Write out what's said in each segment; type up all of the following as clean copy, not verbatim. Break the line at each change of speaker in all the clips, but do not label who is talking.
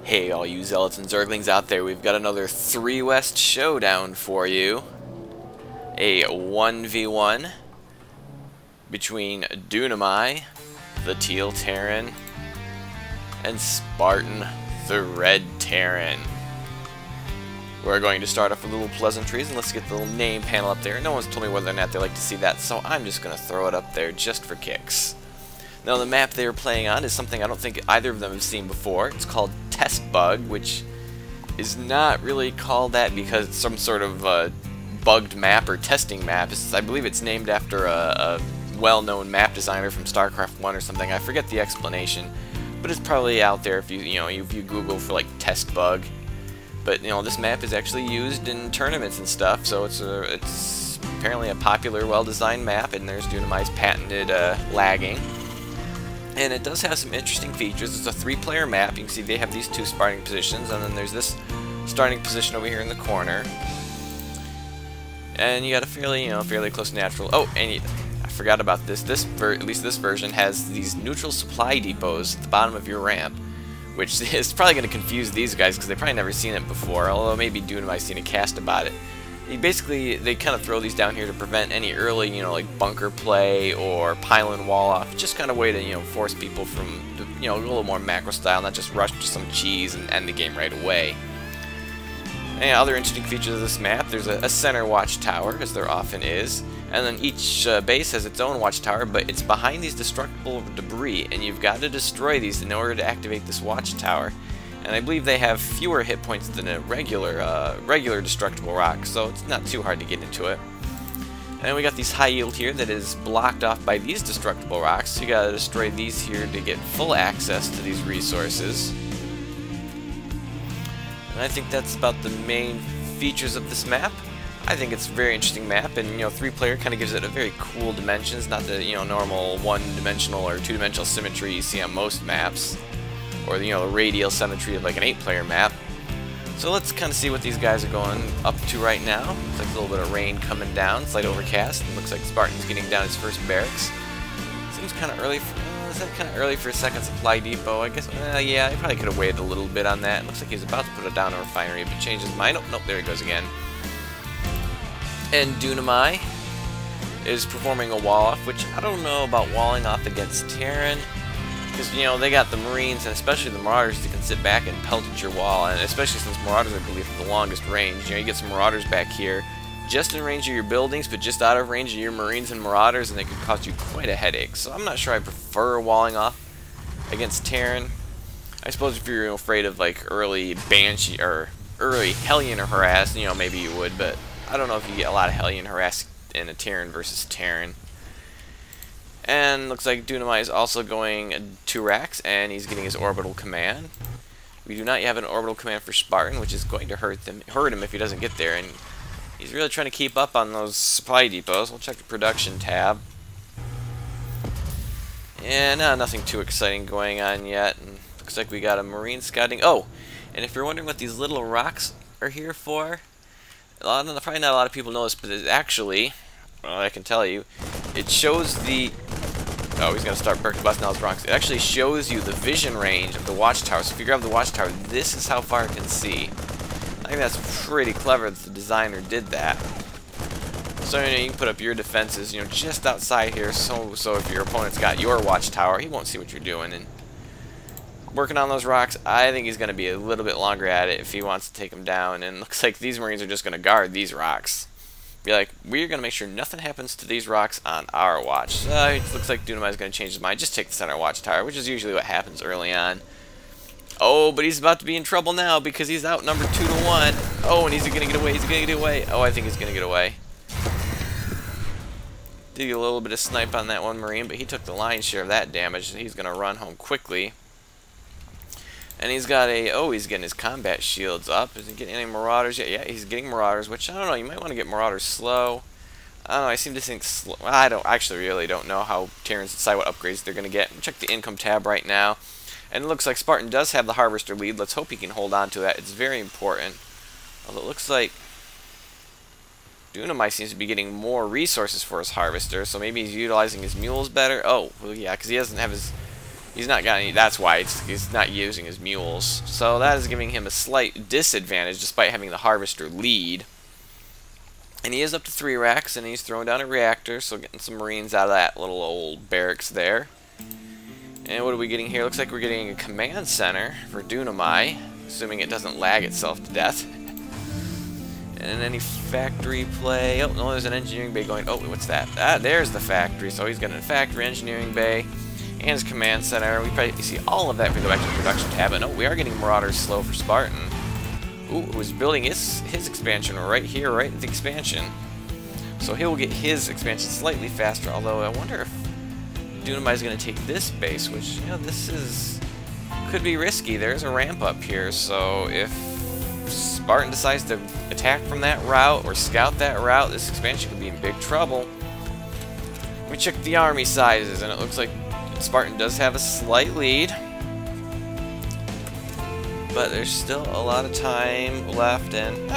Hey, all you zealots and zerglings out there, we've got another 3 West Showdown for you. A 1v1 between Dunamai, the Teal Terran, and Spartan, the Red Terran. We're going to start off with little pleasantries, and let's get the little name panel up there. No one's told me whether or not they like to see that, so I'm just going to throw it up there just for kicks. Now, the map they were playing on is something I don't think either of them have seen before. It's called Test Bug, which is not really called that because it's some sort of bugged map or testing map. I believe it's named after a well-known map designer from StarCraft 1 or something. I forget the explanation, but it's probably out there if you Google for like Test Bug. But this map is actually used in tournaments and stuff, so it's apparently a popular, well-designed map. And there's Dunamai's patented lagging. And it does have some interesting features. It's a 3-player map. You can see they have these 2 starting positions, and then there's this starting position over here in the corner. And you got a fairly close natural. Oh, and I forgot about this. At least this version has these neutral supply depots at the bottom of your ramp, which is probably going to confuse these guys because they've probably never seen it before. Although maybe Dunamai's seen a cast about it. They kind of throw these down here to prevent any early, like bunker play or pylon wall off. Just kind of way to, force people from, a little more macro style, not just rush to some cheese and end the game right away. And other interesting features of this map, there's a center watchtower, as there often is, and then each base has its own watchtower, but it's behind these destructible debris, and you've got to destroy these in order to activate this watchtower. And I believe they have fewer hit points than a regular destructible rock, so it's not too hard to get into it. And we got these high yield here that is blocked off by these destructible rocks, so you gotta destroy these here to get full access to these resources. And I think that's about the main features of this map. I think it's a very interesting map, and 3-player kind of gives it a very cool dimensions, not the normal 1-dimensional or 2-dimensional symmetry you see on most maps, or the radial symmetry of like an 8-player map. So let's kind of see what these guys are going up to right now. Looks like a little bit of rain coming down, slight overcast. It looks like Spartan's getting down his first barracks. Seems kind of early. Is that kind of early for a second supply depot? I guess. Yeah, he probably could have waited a little bit on that. It looks like he's about to put it down a refinery, but changed his mind. Oh, nope, there he goes again. And Dunamai is performing a wall off, which I don't know about walling off against Terran. Because, they got the Marines, and especially the Marauders, that can sit back and pelt at your wall, and especially since Marauders, I believe, have the longest range. You get some Marauders back here, just in range of your buildings, but just out of range of your Marines and Marauders, and they could cause you quite a headache. So I'm not sure I prefer walling off against Terran. I suppose if you're afraid of, like, early Banshee, or early Hellion or Harass, maybe you would, but I don't know if you get a lot of Hellion Harass in a Terran versus Terran. And looks like Dunamai is also going 2 racks, and he's getting his orbital command. We do not have an orbital command for Spartan, which is going to hurt him if he doesn't get there. And he's really trying to keep up on those supply depots. We'll check the production tab. And nothing too exciting going on yet. And looks like we got a Marine scouting. Oh, and if you're wondering what these little rocks are here for, probably not a lot of people know this, but it's actually, well, I can tell you, it shows the... Oh, he's going to start busting out his rocks. It actually shows you the vision range of the watchtower. So if you grab the watchtower, this is how far it can see. I think that's pretty clever that the designer did that. So you can put up your defenses, just outside here. So if your opponent's got your watchtower, he won't see what you're doing. And working on those rocks, I think he's going to be a little bit longer at it if he wants to take them down. And it looks like these Marines are just going to guard these rocks. Be like, we're going to make sure nothing happens to these rocks on our watch. It looks like Dunamai is going to change his mind. Just take the center watchtower, which is usually what happens early on. Oh, but he's about to be in trouble now because he's outnumbered 2-1. Oh, and he's going to get away. He's going to get away. Oh, I think he's going to get away. Did get a little bit of snipe on that one Marine, but he took the lion's share of that damage. So he's going to run home quickly. And he's got he's getting his combat shields up. Is he getting any Marauders yet? Yeah, he's getting Marauders, which, I don't know, you might want to get Marauders slow. I don't know, I seem to think slow. I really don't know how Terrans decide what upgrades they're going to get. Check the income tab right now. And it looks like Spartan does have the Harvester lead. Let's hope he can hold on to that. It's very important. Although it looks like Dunamai seems to be getting more resources for his Harvester, so maybe he's utilizing his mules better. Oh, well, yeah, because he doesn't have his... He's not got any. That's why he's not using his mules. So that is giving him a slight disadvantage, despite having the harvester lead. And he is up to 3 racks, and he's throwing down a reactor, so getting some Marines out of that little old barracks there. And what are we getting here? Looks like we're getting a command center for Dunamai, assuming it doesn't lag itself to death. And any factory play. Oh, no, there's an engineering bay going. Oh, what's that? Ah, there's the factory. So he's got a factory, engineering bay, and his command center. We probably see all of that if we go back to the production tab. And oh, we are getting Marauders slow for Spartan. Ooh, who's building his expansion right here, right at the expansion. So he'll get his expansion slightly faster, although I wonder if Dunamai is going to take this base, which, you know, this could be risky. There's a ramp up here, so if Spartan decides to attack from that route or scout that route, this expansion could be in big trouble. We check the army sizes, and it looks like Spartan does have a slight lead. But there's still a lot of time left, and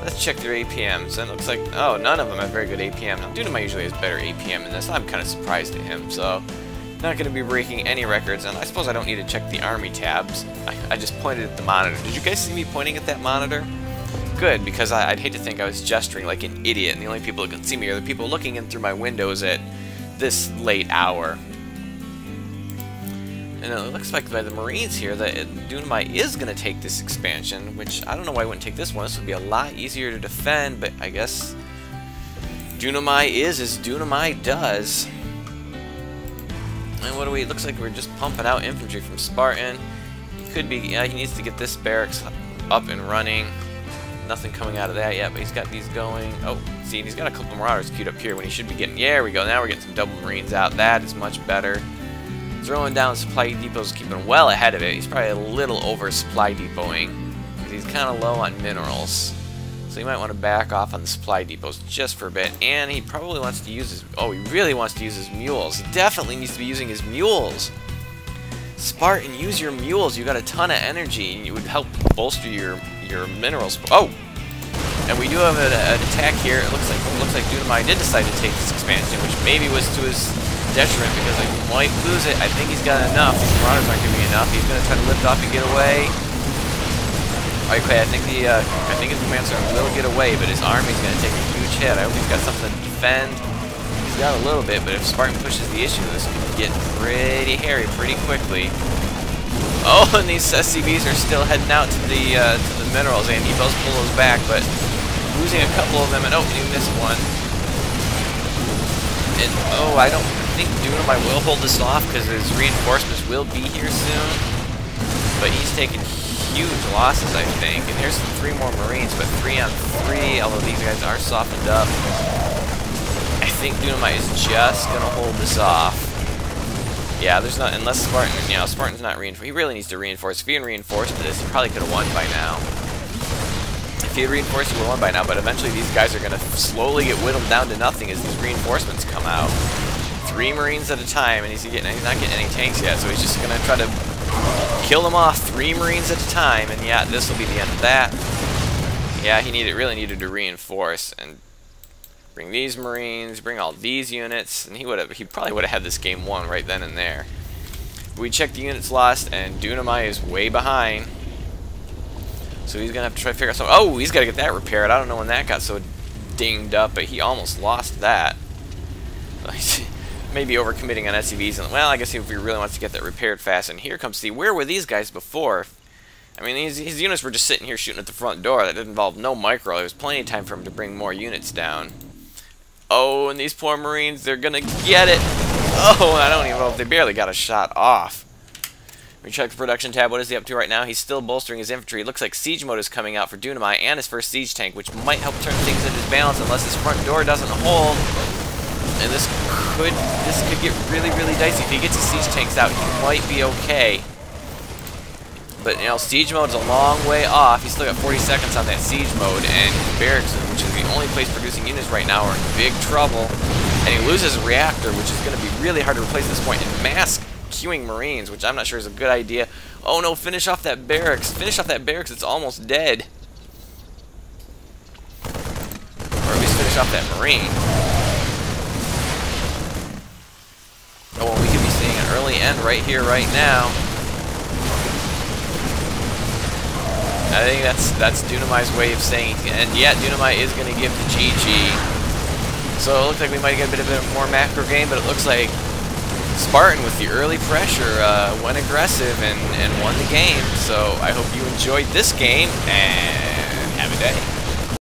let's check their APMs. And it looks like, oh, none of them have very good APM. Now, Dunamai usually has better APM in this. I'm kind of surprised at him, so not going to be breaking any records. And I suppose I don't need to check the army tabs. I just pointed at the monitor. Did you guys see me pointing at that monitor? Good, because I'd hate to think I was gesturing like an idiot, and the only people that can see me are the people looking in through my windows at this late hour. And it looks like by the Marines here that Dunamai is going to take this expansion, which I don't know why I wouldn't take this one. This would be a lot easier to defend, but I guess Dunamai is as Dunamai does. And what do we... It looks like we're just pumping out infantry from Spartan. He could be... Yeah, he needs to get this barracks up and running. Nothing coming out of that yet, but he's got these going. Oh, see, he's got a couple Marauders queued up here when he should be getting... There we go. Now we're getting some double Marines out. That is much better. Throwing down supply depots, keeping well ahead of it. He's probably a little over supply depoting, because he's kind of low on minerals. So you might want to back off on the supply depots just for a bit. And he probably wants to use his... Oh, he really wants to use his mules. He definitely needs to be using his mules. Spartan, use your mules. You got a ton of energy, and it would help bolster your minerals. Oh! And we do have an attack here. It looks like Dunamai did decide to take this expansion, which maybe was to his detriment, because I might lose it. I think he's got enough. These Marauders aren't giving me enough. He's going to try to lift off and get away. Okay, I think his command center will get away, but his army's going to take a huge hit. I hope he's got something to defend. He's got a little bit, but if Spartan pushes the issue, this could get pretty hairy pretty quickly. Oh, and these SCVs are still heading out to the minerals, and he does pull those back, but losing a couple of them, and oh, he missed one. And oh, I don't think Dunamai will hold this off because his reinforcements will be here soon. But he's taking huge losses, I think. And here's 3 more Marines, but 3 on 3, although these guys are softened up. I think Dunamai is just going to hold this off. Yeah, there's not, unless Spartan, you know, Spartan's not reinforced. He really needs to reinforce. If he had reinforced this, he probably could have won by now. If he had reinforced, he would have won by now, but eventually these guys are going to slowly get whittled down to nothing as these reinforcements come out. 3 Marines at a time, and he's not getting any tanks yet, so he's just going to try to kill them off 3 Marines at a time, and yeah, this will be the end of that. Yeah, he really needed to reinforce, and bring these Marines, bring all these units, and he probably would have had this game won right then and there. We checked the units lost, and Dunamai is way behind. So he's going to have to try to figure out something. Oh, he's got to get that repaired. I don't know when that got so dinged up, but he almost lost that. Maybe overcommitting on SCVs. And, well, I guess if he really wants to get that repaired fast. And here comes the... Where were these guys before? I mean, his units were just sitting here shooting at the front door. That didn't involve no micro. There was plenty of time for him to bring more units down. Oh, and these poor Marines, they're going to get it. Oh, I don't even know if they barely got a shot off. We check the production tab. What is he up to right now? He's still bolstering his infantry. It looks like siege mode is coming out for Dunamai and his first siege tank, which might help turn things into his balance unless his front door doesn't hold. And this could get really, really dicey. If he gets his siege tanks out, he might be okay. But, you know, siege mode's a long way off. He's still got 40 seconds on that siege mode, and his barracks, which is the only place producing units right now, are in big trouble. And he loses a reactor, which is going to be really hard to replace at this point, and mass queuing Marines, which I'm not sure is a good idea. Oh no, finish off that barracks. Finish off that barracks, it's almost dead. Or at least finish off that Marine. Oh, well, we could be seeing an early end right here, right now. I think that's Dunamai's way of saying, and yeah, Dunamai is going to give the GG. So it looks like we might get a bit more macro game, but it looks like Spartan with the early pressure went aggressive and won the game. So I hope you enjoyed this game, and have a day.